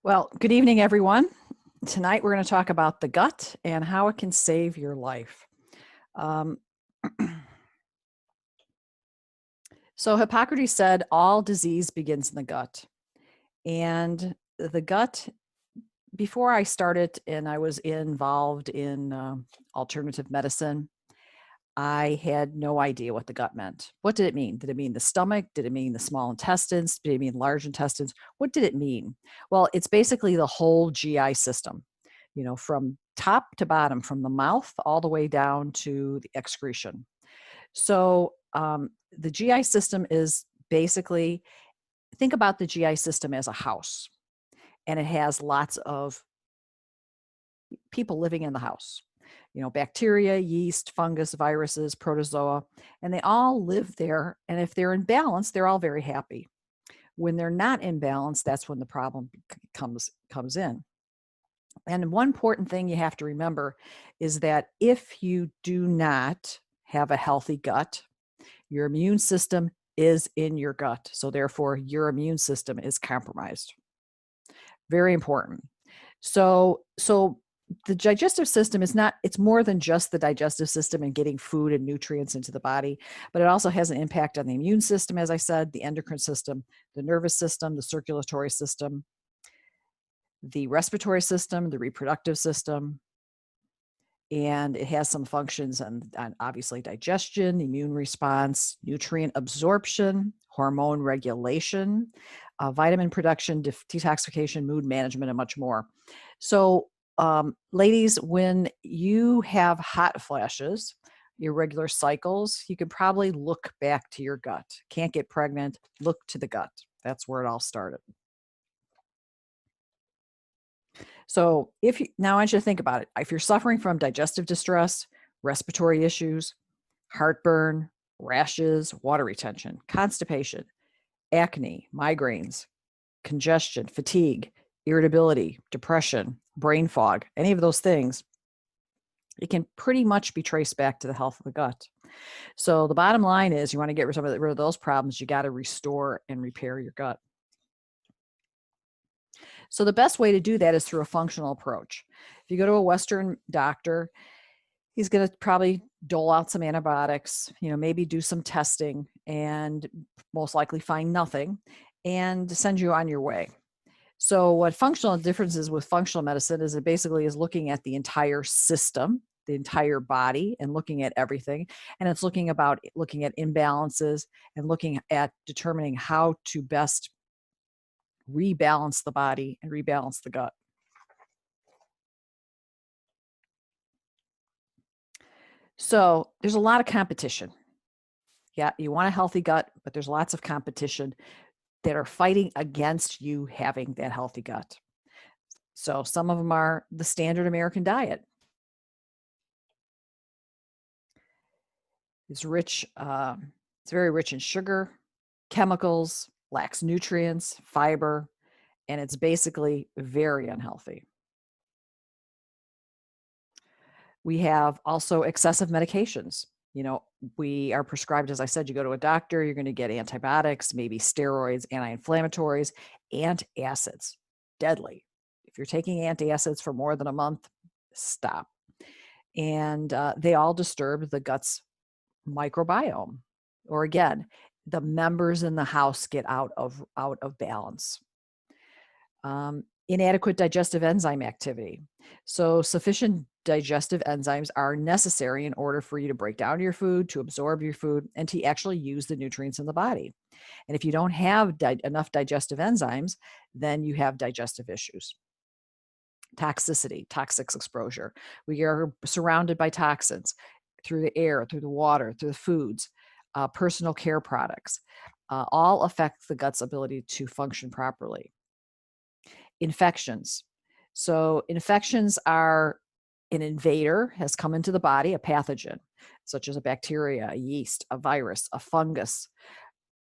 Well, good evening, everyone. Tonight we're going to talk about the gut and how it can save your life. Um, so Hippocrates said all disease begins in the gut. And the gut, before I started and I was involved in alternative medicine, I had no idea what the gut meant. What did it mean? Did it mean the stomach? Did it mean the small intestines? Did it mean large intestines? What did it mean? Well, it's basically the whole GI system, from top to bottom, from the mouth all the way down to the excretion. So the GI system is basically, think about the GI system as a house, and it has lots of people living in the house. Bacteria, yeast, fungus, viruses, protozoa, and they all live there. And if they're in balance, they're all very happy. When they're not in balance, that's when the problem comes in. And one important thing you have to remember is that if you do not have a healthy gut, your immune system is in your gut. So therefore, your immune system is compromised. Very important. So the digestive system is not, it's more than just the digestive system and getting food and nutrients into the body, but it also has an impact on the immune system, as I said, the endocrine system, the nervous system, the circulatory system, the respiratory system, the reproductive system. And it has some functions on obviously digestion, immune response, nutrient absorption, hormone regulation, vitamin production, detoxification, mood management, and much more. So ladies, when you have hot flashes, irregular cycles, you could probably look back to your gut. Can't get pregnant, look to the gut. That's where it all started. So now I want you to think about it. If you're suffering from digestive distress, respiratory issues, heartburn, rashes, water retention, constipation, acne, migraines, congestion, fatigue, irritability, depression, brain fog, any of those things, it can pretty much be traced back to the health of the gut. So the bottom line is you want to get rid of those problems, you got to restore and repair your gut. So the best way to do that is through a functional approach. If you go to a Western doctor, he's going to probably dole out some antibiotics, maybe do some testing and most likely find nothing and send you on your way. So what functional differences with functional medicine is it basically is looking at the entire system, the entire body, and looking at everything. And it's looking at imbalances and looking at determining how to best rebalance the body and rebalance the gut. So there's a lot of competition. Yeah, you want a healthy gut, but there's lots of competition that are fighting against you having that healthy gut. So some of them are the standard American diet. It's rich, it's very rich in sugar, chemicals, lacks nutrients, fiber, and it's basically very unhealthy. We have also excessive medications. We are prescribed, as I said, you go to a doctor, you're going to get antibiotics, maybe steroids, anti-inflammatories, antacids, deadly. If you're taking antacids for more than a month, stop. And they all disturb the gut's microbiome. Or again, the members in the house get out of balance. Inadequate digestive enzyme activity. So sufficient digestive enzymes are necessary in order for you to break down your food, to absorb your food, and to actually use the nutrients in the body. And if you don't have enough digestive enzymes, then you have digestive issues. Toxicity, toxic exposure. We are surrounded by toxins through the air, through the water, through the foods, personal care products, all affect the gut's ability to function properly. Infections. So infections are an invader has come into the body, a pathogen, such as a bacteria, a yeast, a virus, a fungus,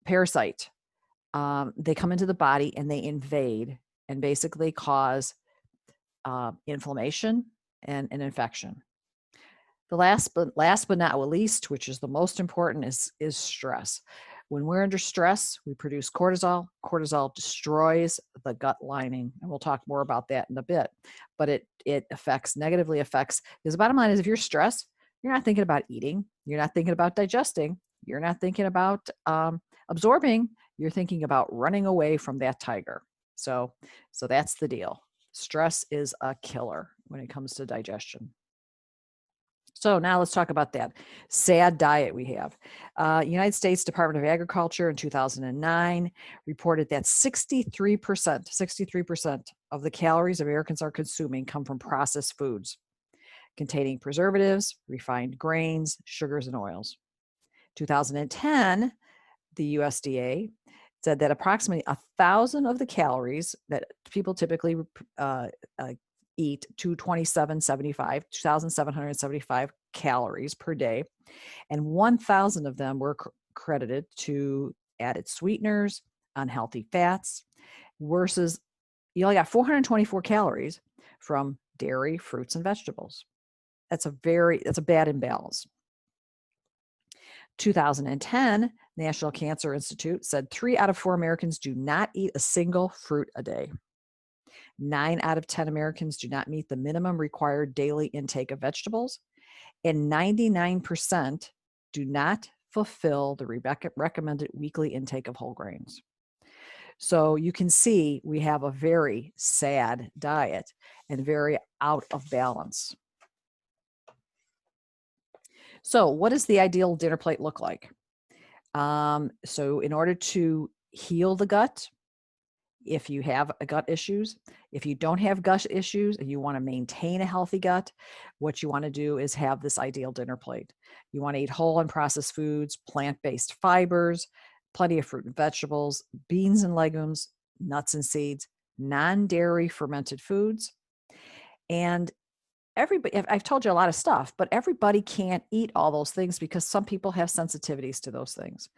parasite. They come into the body and they invade and basically cause inflammation and an infection. The last but not least, which is the most important, is stress. When we're under stress, we produce cortisol. Cortisol destroys the gut lining, and we'll talk more about that in a bit. But it negatively affects, because the bottom line is if you're stressed, you're not thinking about eating, you're not thinking about digesting, you're not thinking about absorbing, you're thinking about running away from that tiger. So that's the deal. Stress is a killer when it comes to digestion. So now let's talk about that sad diet we have. United States Department of Agriculture in 2009 reported that 63% of the calories Americans are consuming come from processed foods containing preservatives, refined grains, sugars, and oils. 2010, the USDA said that approximately 1,000 of the calories that people typically eat, 2,775 calories per day, and 1,000 of them were credited to added sweeteners, unhealthy fats, versus you only got 424 calories from dairy, fruits, and vegetables. That's a bad imbalance. 2010, National Cancer Institute said 3 out of 4 Americans do not eat a single fruit a day. 9 out of 10 Americans do not meet the minimum required daily intake of vegetables, and 99% do not fulfill the recommended weekly intake of whole grains. So you can see we have a very sad diet and very out of balance. So what does the ideal dinner plate look like? So in order to heal the gut, if you have gut issues, if you don't have gut issues and you want to maintain a healthy gut, what you want to do is have this ideal dinner plate. You want to eat whole and processed foods, plant-based fibers, plenty of fruit and vegetables, beans and legumes, nuts and seeds, non-dairy fermented foods. And everybody, I've told you a lot of stuff, but everybody can't eat all those things because some people have sensitivities to those things.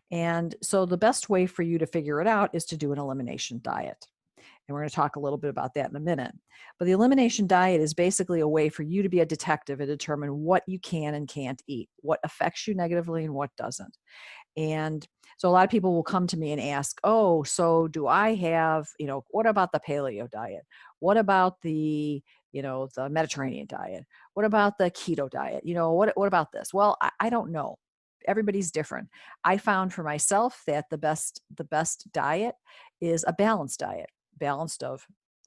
And so the best way for you to figure it out is to do an elimination diet. And we're going to talk a little bit about that in a minute. But the elimination diet is basically a way for you to be a detective and determine what you can and can't eat, what affects you negatively and what doesn't. And so a lot of people will come to me and ask, oh, so do I have, what about the paleo diet? What about the the Mediterranean diet? What about the keto diet? What about this? Well, I don't know. Everybody's different. I found for myself that the best diet is a balanced diet, balanced of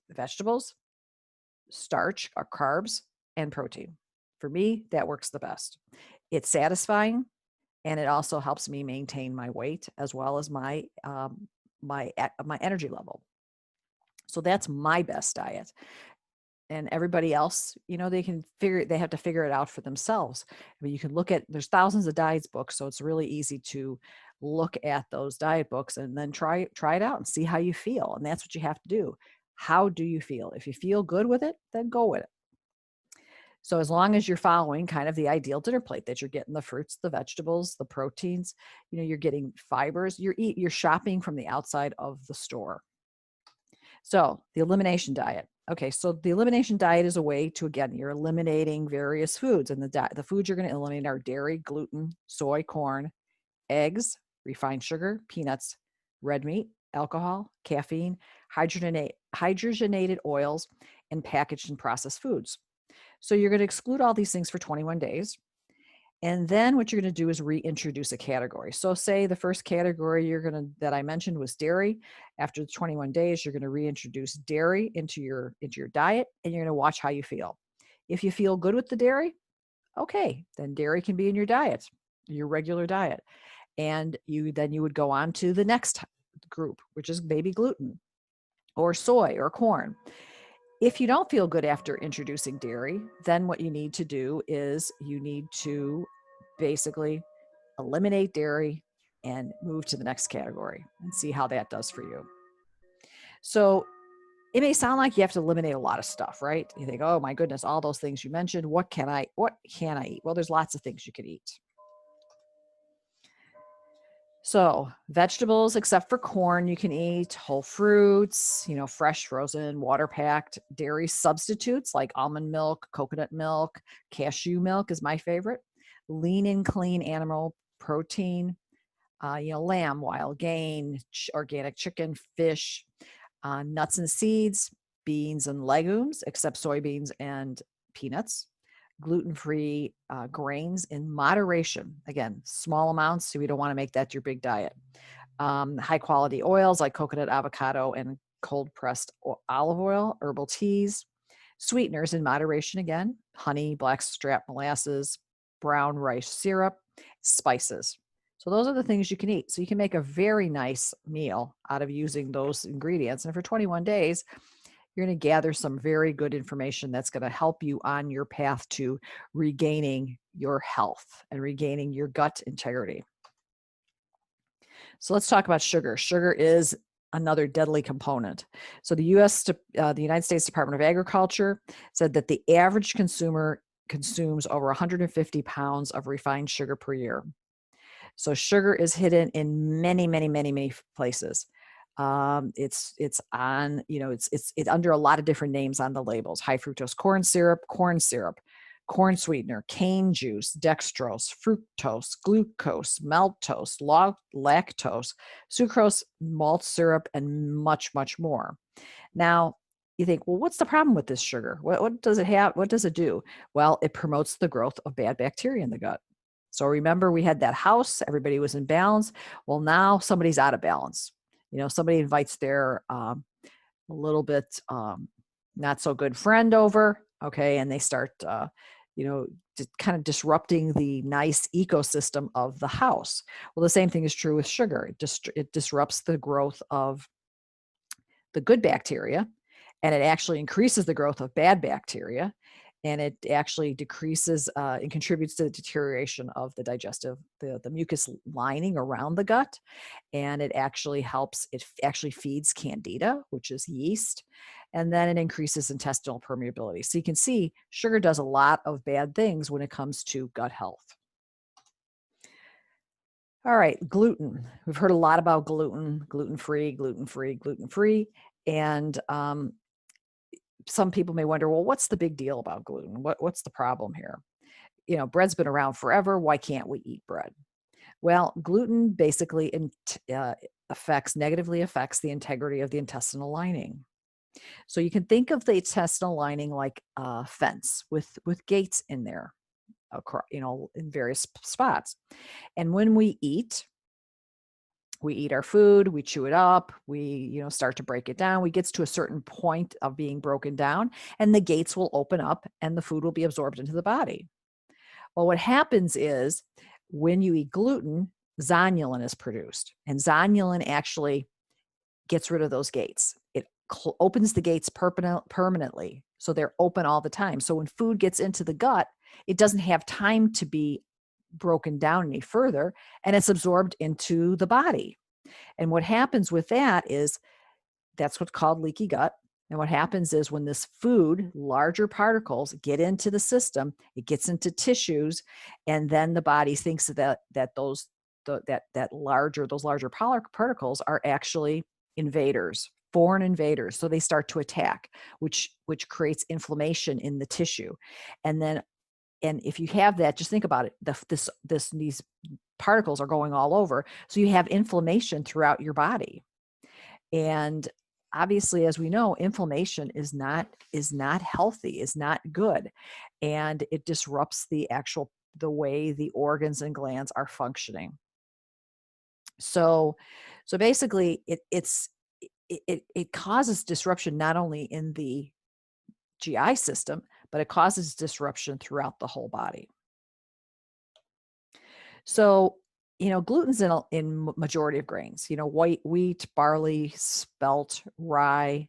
vegetables, starch or carbs, and protein. For me, that works the best. It's satisfying, and it also helps me maintain my weight as well as my my energy level. So that's my best diet. And everybody else, they have to figure it out for themselves. I mean, you can look at, there's thousands of diets books, so it's really easy to look at those diet books and then try it out and see how you feel. And that's what you have to do. How do you feel? If you feel good with it, then go with it. So as long as you're following kind of the ideal dinner plate, that you're getting the fruits, the vegetables, the proteins, you're getting fibers, you're shopping from the outside of the store. So the elimination diet. Okay, so the elimination diet is a way to, again, you're eliminating various foods. And the foods you're going to eliminate are dairy, gluten, soy, corn, eggs, refined sugar, peanuts, red meat, alcohol, caffeine, hydrogenated oils, and packaged and processed foods. So you're going to exclude all these things for 21 days. And then what you're going to do is reintroduce a category. So say the first category that I mentioned was dairy. After the 21 days, you're going to reintroduce dairy into your diet, and you're going to watch how you feel. If you feel good with the dairy, okay, then dairy can be in your diet, your regular diet. And you would go on to the next group, which is maybe gluten or soy or corn. If you don't feel good after introducing dairy, then what you need to do is you need to basically eliminate dairy and move to the next category and see how that does for you. So it may sound like you have to eliminate a lot of stuff, right? You think, oh my goodness, all those things you mentioned, what can I eat? Well, there's lots of things you can eat. So vegetables, except for corn, you can eat whole fruits, fresh, frozen, water packed. Dairy substitutes like almond milk, coconut milk, cashew milk is my favorite. Lean and clean animal protein, lamb, wild game, organic chicken, fish, nuts and seeds, beans and legumes, except soybeans and peanuts, gluten-free grains in moderation. Again, small amounts, so we don't want to make that your big diet. High quality oils like coconut, avocado, and cold pressed olive oil, herbal teas, sweeteners in moderation again, honey, blackstrap molasses, brown rice syrup, spices. So those are the things you can eat. So you can make a very nice meal out of using those ingredients. And for 21 days, you're going to gather some very good information that's going to help you on your path to regaining your health and regaining your gut integrity. So let's talk about sugar. Sugar is another deadly component. So the United States Department of Agriculture said that the average consumer consumes over 150 pounds of refined sugar per year. So sugar is hidden in many, many, many, many places. It's on, it's under a lot of different names on the labels: high fructose corn syrup, corn sweetener, cane juice, dextrose, fructose, glucose, maltose, lactose, sucrose, malt syrup, and much, much more. Now, you think, well, what's the problem with this sugar? What does it have? What does it do? Well, it promotes the growth of bad bacteria in the gut. So remember, we had that house, everybody was in balance. Well, now somebody's out of balance. Somebody invites their a little bit not so good friend over, okay, and they start, kind of disrupting the nice ecosystem of the house. Well, the same thing is true with sugar. It disrupts the growth of the good bacteria, and it actually increases the growth of bad bacteria, and it actually decreases and contributes to the deterioration of the digestive, the mucus lining around the gut. And it actually feeds candida, which is yeast, and then it increases intestinal permeability. So you can see sugar does a lot of bad things when it comes to gut health. All right, gluten. We've heard a lot about gluten, gluten-free, gluten-free, gluten-free. And some people may wonder, well, what's the big deal about gluten? What's the problem here? Bread's been around forever. Why can't we eat bread? Well, gluten basically negatively affects the integrity of the intestinal lining. So you can think of the intestinal lining like a fence with gates in there, in various spots. And when we eat our food, we chew it up, we, start to break it down. We get to a certain point of being broken down, and the gates will open up and the food will be absorbed into the body. Well, what happens is when you eat gluten, zonulin is produced, and zonulin actually gets rid of those gates. It opens the gates permanently, so they're open all the time. So when food gets into the gut, it doesn't have time to be broken down any further, and it's absorbed into the body. And what happens with that is that's what's called leaky gut. And what happens is when this food, larger particles, get into the system, it gets into tissues, and then the body thinks that those larger particles are actually invaders, foreign invaders. So they start to attack, which creates inflammation in the tissue. And if you have that, just think about it. These particles are going all over, so you have inflammation throughout your body. And obviously, as we know, inflammation is not healthy, is not good, and it disrupts the way the organs and glands are functioning. So basically, it causes disruption not only in the GI system, but it causes disruption throughout the whole body. So, gluten's in majority of grains, white wheat, barley, spelt, rye.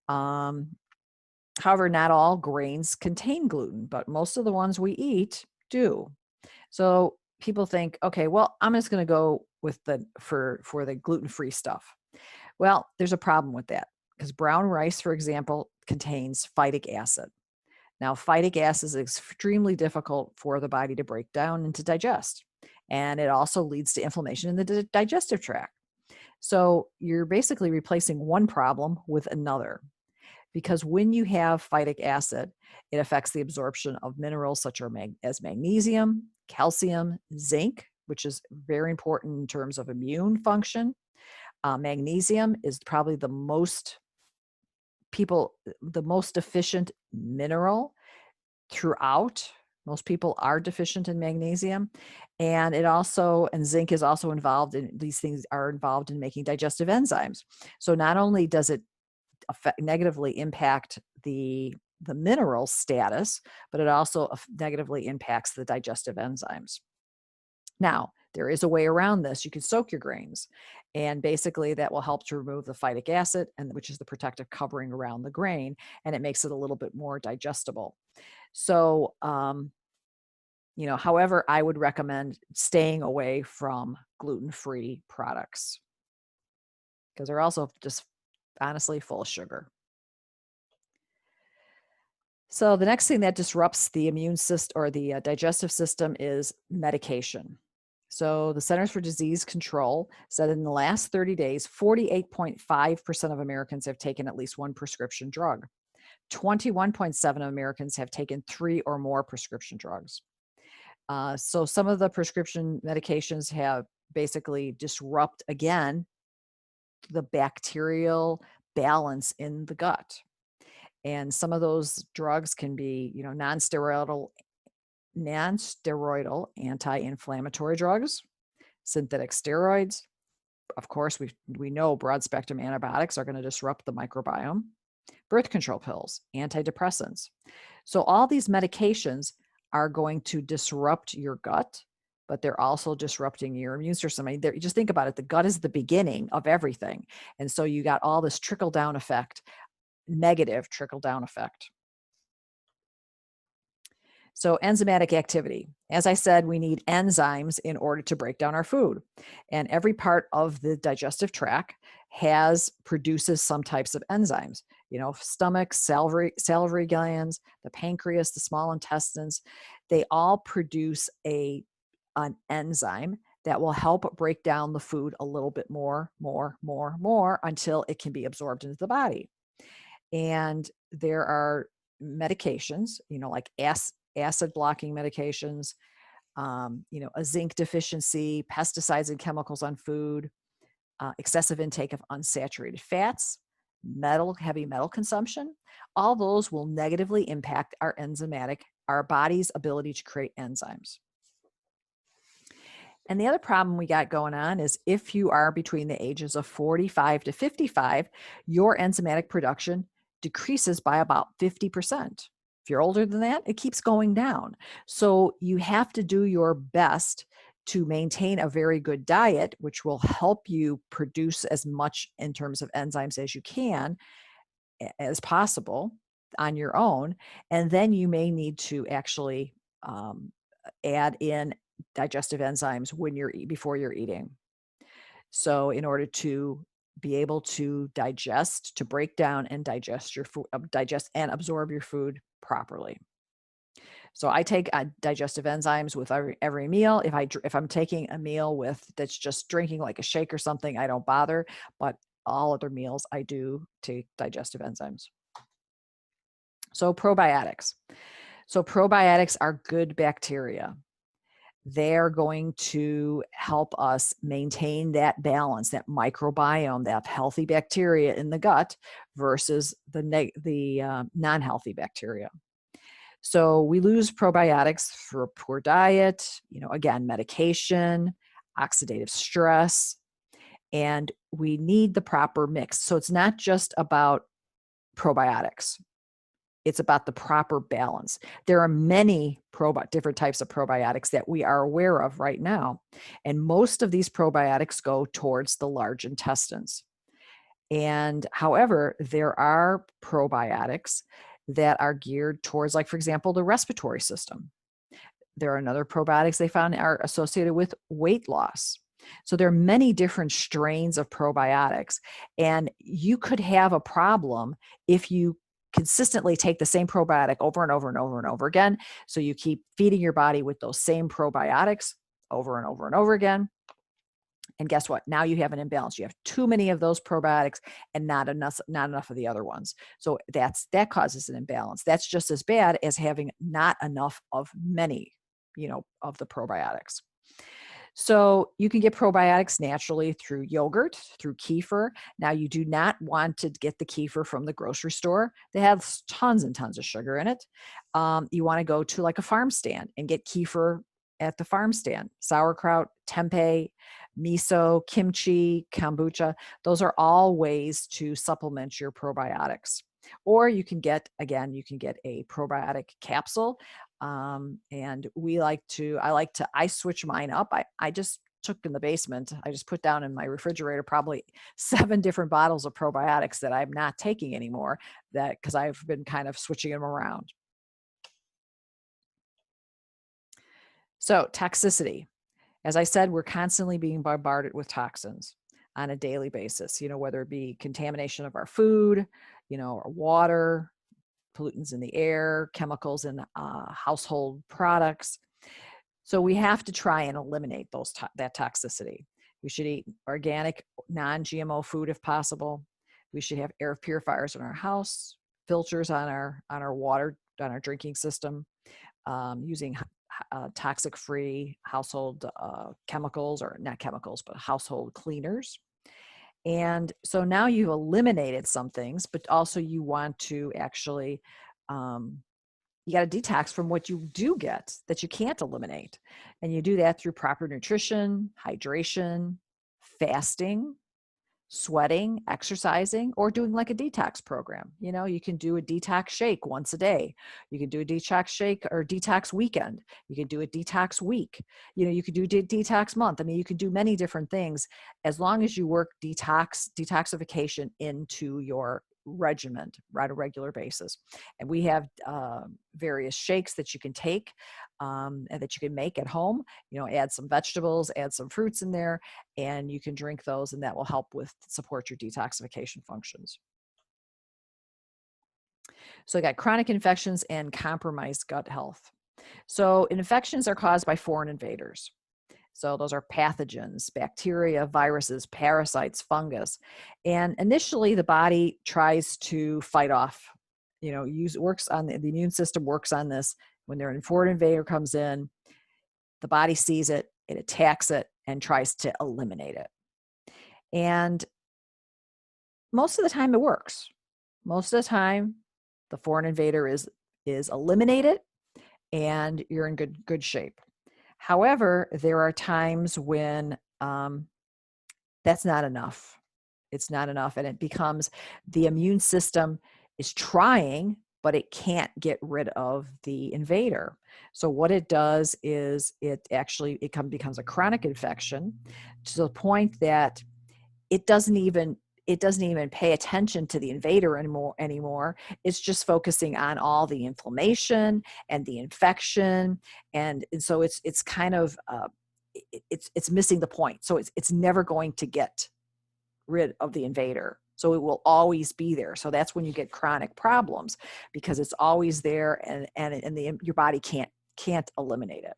However, not all grains contain gluten, but most of the ones we eat do. So people think, okay, well, I'm just going to go with for the gluten-free stuff. Well, there's a problem with that, because brown rice, for example, contains phytic acid. Now, phytic acid is extremely difficult for the body to break down and to digest. And it also leads to inflammation in the digestive tract. So you're basically replacing one problem with another. Because when you have phytic acid, it affects the absorption of minerals such as magnesium, calcium, zinc, which is very important in terms of immune function. Magnesium is probably the most deficient mineral throughout. Most people are deficient in magnesium, and zinc is also involved in, these things are involved in making digestive enzymes. So not only does it negatively impact the mineral status, but it also negatively impacts the digestive enzymes. Now, there is a way around this. You can soak your grains, and basically that will help to remove the phytic acid, which is the protective covering around the grain, and it makes it a little bit more digestible. So, however, I would recommend staying away from gluten-free products because they're also just honestly full of sugar. So the next thing that disrupts the immune system or the digestive system is medication. So the Centers for Disease Control said in the last 30 days, 48.5% of Americans have taken at least one prescription drug. 21.7% of Americans have taken 3 or more prescription drugs. So some of the prescription medications have basically disrupt, again, the bacterial balance in the gut. And some of those drugs can be, non-steroidal anti-inflammatory drugs, synthetic steroids. Of course, we know broad-spectrum antibiotics are going to disrupt the microbiome, birth control pills, antidepressants. So all these medications are going to disrupt your gut, but they're also disrupting your immune system. I mean, just think about it. The gut is the beginning of everything. And so you got all this trickle-down effect, negative trickle-down effect. So enzymatic activity. As I said, we need enzymes in order to break down our food. And every part of the digestive tract produces some types of enzymes. Stomach, salivary glands, the pancreas, the small intestines, they all produce an enzyme that will help break down the food a little bit more until it can be absorbed into the body. And there are medications, like acid blocking medications, a zinc deficiency, pesticides and chemicals on food, excessive intake of unsaturated fats, heavy metal consumption. All those will negatively impact our body's ability to create enzymes. And the other problem we got going on is if you are between the ages of 45 to 55, your enzymatic production decreases by about 50%. If you're older than that, it keeps going down. So you have to do your best to maintain a very good diet, which will help you produce as much in terms of enzymes as you can, as possible on your own. And then you may need to actually add in digestive enzymes before you're eating. So in order to be able to break down and digest your food, and absorb your food properly. So I take digestive enzymes with every meal. If I'm taking a meal that's just drinking like a shake or something, I don't bother. But all other meals, I do take digestive enzymes. So probiotics. So probiotics are good bacteria. They're going to help us maintain that balance, that microbiome, that healthy bacteria in the gut versus the non-healthy bacteria. So we lose probiotics for poor diet, again, medication, oxidative stress, and we need the proper mix. So it's not just about probiotics. It's about the proper balance. There are many different types of probiotics that we are aware of right now. And most of these probiotics go towards the large intestines. And however, there are probiotics that are geared towards, like, for example, the respiratory system. There are another probiotics they found are associated with weight loss. So there are many different strains of probiotics. And you could have a problem if you consistently take the same probiotic over and over and over and over again. So you keep feeding your body with those same probiotics over and over and over again. And guess what? Now you have an imbalance. You have too many of those probiotics and not enough of the other ones. So that causes an imbalance. That's just as bad as having not enough of many, of the probiotics. So you can get probiotics naturally through yogurt, through kefir. Now, you do not want to get the kefir from the grocery store. They have tons and tons of sugar in it. You want to go to like a farm stand and get kefir at the farm stand. Sauerkraut, tempeh, miso, kimchi, kombucha. Those are all ways to supplement your probiotics. Or you can get, again, you can get a probiotic capsule. And I switch mine up. I just took in the basement. I just put down in my refrigerator probably 7 different bottles of probiotics that I'm not taking anymore, that because I've been kind of switching them around. So toxicity. As I said, we're constantly being bombarded with toxins on a daily basis, whether it be contamination of our food, our water, pollutants in the air, chemicals in household products. So we have to try and eliminate that toxicity. We should eat organic, non-GMO food if possible. We should have air purifiers in our house, filters on our water, on our drinking system, using toxic-free household chemicals, or not chemicals, but household cleaners. And so now you've eliminated some things, but also you want to actually, you got to detox from what you do get that you can't eliminate. And you do that through proper nutrition, hydration, fasting, sweating, exercising, or doing like a detox program. You can do a detox shake once a day. You can do a detox shake or detox weekend. You can do a detox week. You could do detox month. I mean, you can do many different things as long as you work detoxification into your regimen on a regular basis. And we have various shakes that you can take and that you can make at home. Add some vegetables, add some fruits in there, and you can drink those, and that will help support your detoxification functions. So I got chronic infections and compromised gut health. So infections are caused by foreign invaders. So those are pathogens, bacteria, viruses, parasites, fungus. And initially the body tries to fight off, the immune system works on this. When a foreign invader comes in, the body sees it, it attacks it, and tries to eliminate it. And most of the time it works. Most of the time the foreign invader is eliminated and you're in good shape. However, there are times when that's not enough. It's not enough, and it becomes the immune system is trying, but it can't get rid of the invader. So what it does is it becomes a chronic infection to the point that it doesn't even pay attention to the invader anymore. It's just focusing on all the inflammation and the infection. And so it's kind of, it's missing the point. So it's never going to get rid of the invader. So it will always be there. So that's when you get chronic problems, because it's always there and your body can't eliminate it.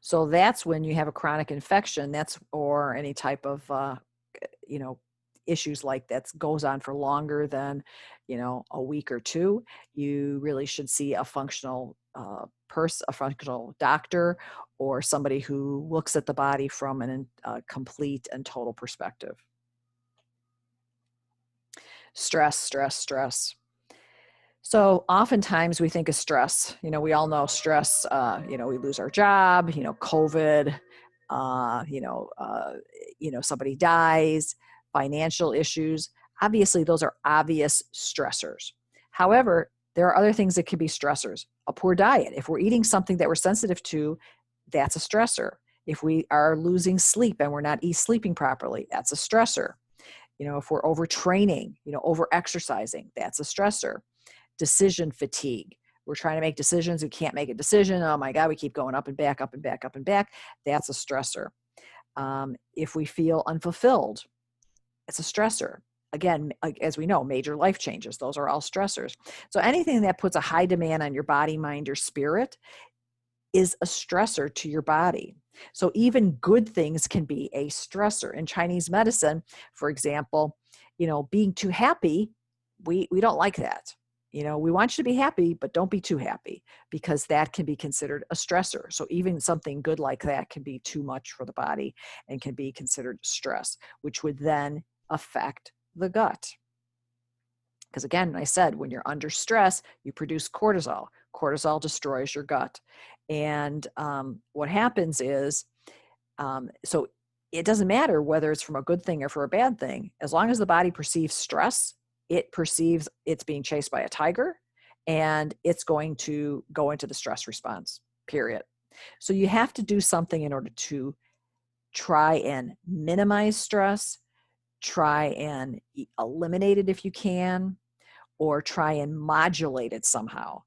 So that's when you have a chronic infection, or any type of, issues like that goes on for longer than, a week or two. You really should see a functional a functional doctor, or somebody who looks at the body from a complete and total perspective. Stress. So oftentimes we think of stress, we all know stress, we lose our job, COVID, somebody dies, financial issues. Obviously, those are obvious stressors. However, there are other things that can be stressors. A poor diet. If we're eating something that we're sensitive to, that's a stressor. If we are losing sleep and we're not sleeping properly, that's a stressor. If we're overtraining, over-exercising, that's a stressor. Decision fatigue. We're trying to make decisions. We can't make a decision. Oh my God, we keep going up and back, up and back, up and back. That's a stressor. If we feel unfulfilled, it's a stressor. Again, as we know, major life changes, those are all stressors. So anything that puts a high demand on your body, mind, or spirit is a stressor to your body. So even good things can be a stressor. In Chinese medicine, for example, being too happy, we don't like that. You know, we want you to be happy, but don't be too happy, because that can be considered a stressor. So even something good like that can be too much for the body and can be considered stress, which would then affect the gut. Because again, I said, when you're under stress, you produce cortisol. Cortisol destroys your gut. And what happens is, so it doesn't matter whether it's from a good thing or for a bad thing. As long as the body perceives stress, it perceives it's being chased by a tiger, and it's going to go into the stress response, period. So you have to do something in order to try and minimize stress, try and eliminate it if you can, or try and modulate it somehow.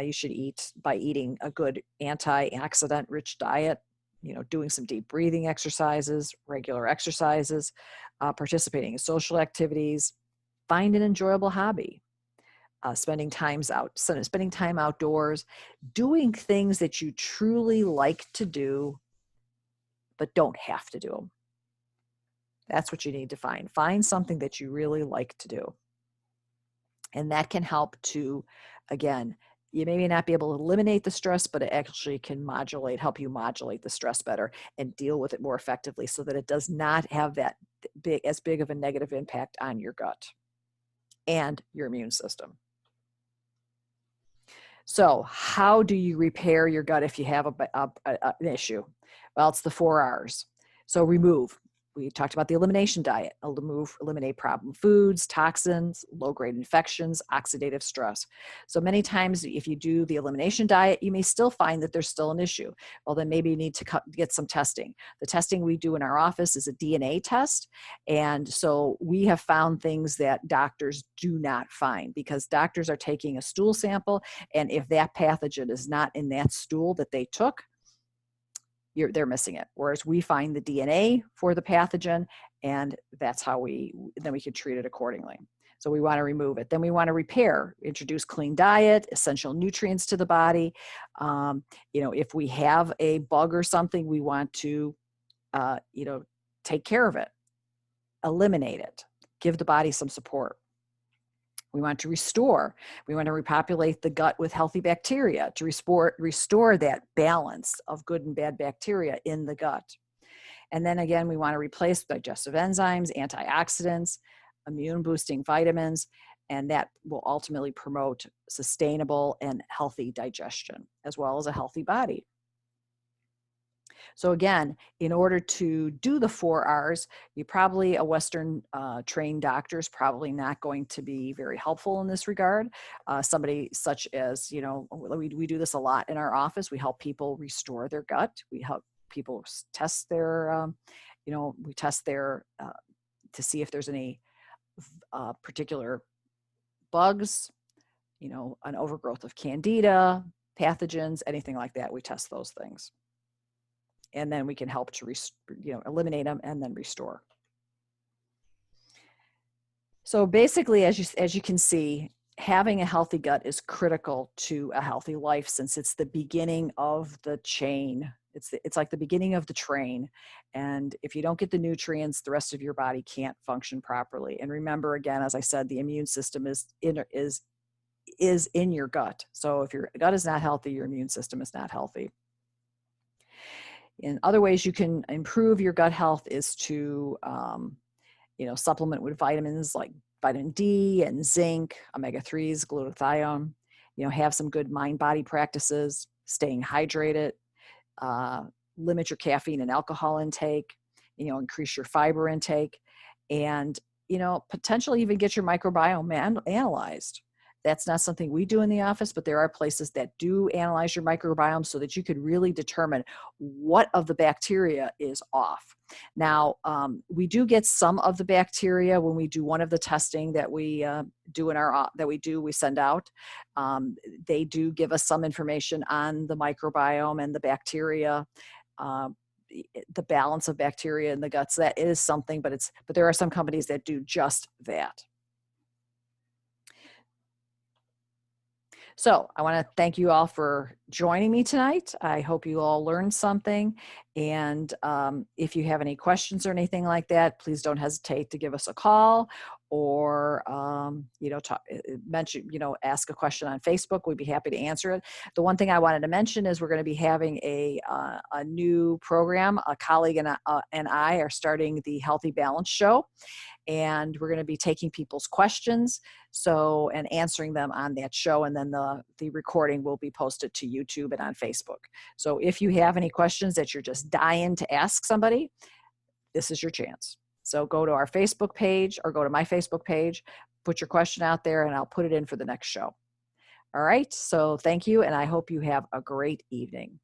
You should eat by eating a good antioxidant rich diet, you know, doing some deep breathing exercises, regular exercises, participating in social activities, find an enjoyable hobby, spending time outdoors, doing things that you truly like to do, but don't have to do them. That's what you need to find. Find something that you really like to do. And that can help to, again, you may not be able to eliminate the stress, but it actually can help you modulate the stress better and deal with it more effectively, so that it does not have that as big of a negative impact on your gut and your immune system. So how do you repair your gut if you have an issue? Well, it's the 4 R's. So remove. We talked about the elimination diet. Eliminate problem foods, toxins, low-grade infections, oxidative stress. So many times if you do the elimination diet, you may still find that there's still an issue. Well, then maybe you need to get some testing. The testing we do in our office is a DNA test. And so we have found things that doctors do not find, because doctors are taking a stool sample, and if that pathogen is not in that stool that they took, they're missing it. Whereas we find the DNA for the pathogen, and that's how then we can treat it accordingly. So we want to remove it. Then we want to repair, introduce clean diet, essential nutrients to the body. You know, if we have a bug or something, we want to, you know, take care of it, eliminate it, give the body some support. We want to restore. We want to repopulate the gut with healthy bacteria to restore that balance of good and bad bacteria in the gut. And then again, we want to replace digestive enzymes, antioxidants, immune boosting vitamins, and that will ultimately promote sustainable and healthy digestion, as well as a healthy body. So again, in order to do the 4 R's, a Western trained doctor is probably not going to be very helpful in this regard. Somebody such as, you know, we do this a lot in our office. We help people restore their gut. We help people test their, you know, we test their, to see if there's any particular bugs, you know, an overgrowth of candida, pathogens, anything like that. We test those things. And then we can help to eliminate them and then restore. So basically, as you can see, having a healthy gut is critical to a healthy life, since it's the beginning of the chain. It's like the beginning of the train. And if you don't get the nutrients, the rest of your body can't function properly. And remember, again, as I said, the immune system is in your gut. So if your gut is not healthy, your immune system is not healthy. In other ways you can improve your gut health is to, you know, supplement with vitamins like vitamin D and zinc, omega-3s, glutathione, you know, have some good mind-body practices, staying hydrated, limit your caffeine and alcohol intake, you know, increase your fiber intake, and, you know, potentially even get your microbiome analyzed. That's not something we do in the office, but there are places that do analyze your microbiome so that you could really determine what of the bacteria is off. Now, we do get some of the bacteria when we do one of the testing that we do we send out. They do give us some information on the microbiome and the bacteria, the balance of bacteria in the guts. That is something, but there are some companies that do just that. So I want to thank you all for joining me tonight. I hope you all learned something. And if you have any questions or anything like that, please don't hesitate to give us a call or, mention, ask a question on Facebook. We'd be happy to answer it. The one thing I wanted to mention is we're going to be having a new program. A colleague and I are starting the Healthy Balance Show, and we're going to be taking people's questions and answering them on that show, and then the recording will be posted to YouTube and on Facebook. So if you have any questions that you're just dying to ask somebody, this is your chance. So go to our Facebook page or go to my Facebook page, put your question out there, and I'll put it in for the next show. All right, so thank you, and I hope you have a great evening.